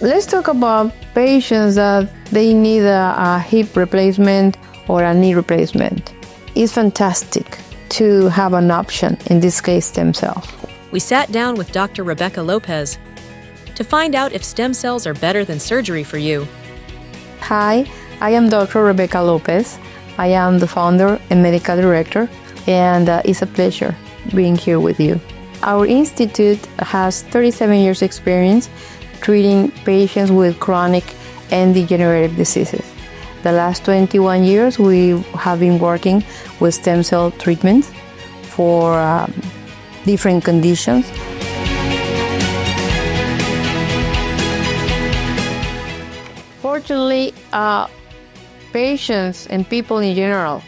Let's talk about patients that they need a hip replacement or a knee replacement. It's fantastic to have an option, in this case stem cells. We sat down with Dr. Rebeca Lopez to find out if stem cells are better than surgery for you. Hi, I am Dr. Rebeca Lopez. I am the founder and medical director, and it's a pleasure being here with you. Our institute has 37 years experience treating patients with chronic and degenerative diseases. The last 21 years we have been working with stem cell treatments for different conditions. Fortunately, patients and people in general,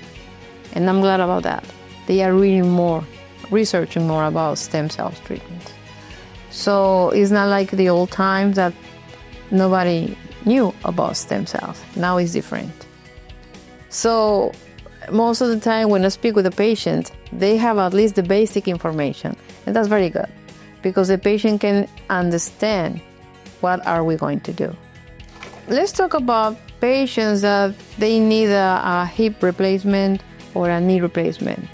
and I'm glad about that, they are reading more, researching more about stem cell treatment. So it's not like the old times that nobody knew about stem cells. Now it's different. So most of the time when I speak with a patient, they have at least the basic information, and that's very good because the patient can understand what are we going to do. Let's talk about patients that they need a hip replacement or a knee replacement.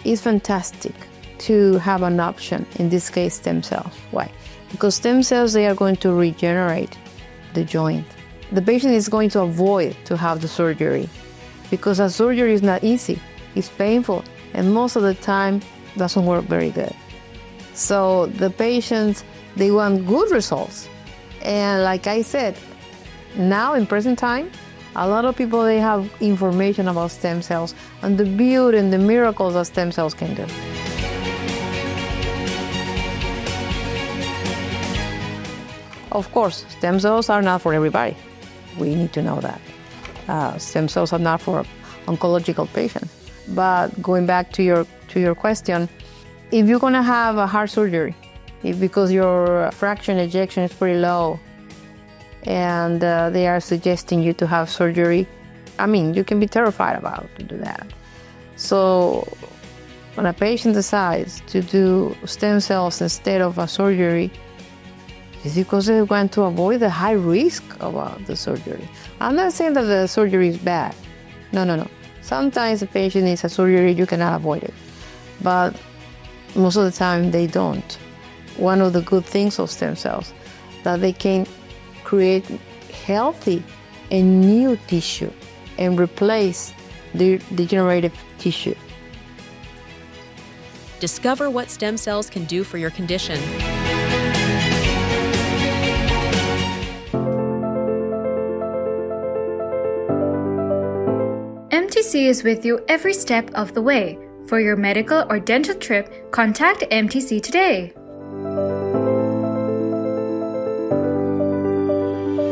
It's fantastic to have an option, in this case stem cells. Why? Because stem cells, they are going to regenerate the joint. The patient is going to avoid to have the surgery because a surgery is not easy, it's painful, and most of the time doesn't work very good. So the patients, they want good results. And like I said, now in present time, a lot of people, they have information about stem cells and the beauty and the miracles that stem cells can do. Of course, stem cells are not for everybody. We need to know that. Stem cells are not for oncological patients. But going back to your question, if you're gonna have a heart surgery, because your fraction ejection is pretty low, and they are suggesting you to have surgery, I mean, you can be terrified about to do that. So when a patient decides to do stem cells instead of a surgery, it's because they want to avoid the high risk about the surgery. I'm not saying that the surgery is bad. No. Sometimes a patient needs a surgery, you cannot avoid it. But most of the time they don't. One of the good things of stem cells, that they can create healthy and new tissue and replace the degenerative tissue. Discover what stem cells can do for your condition. MTC is with you every step of the way. For your medical or dental trip, contact MTC today.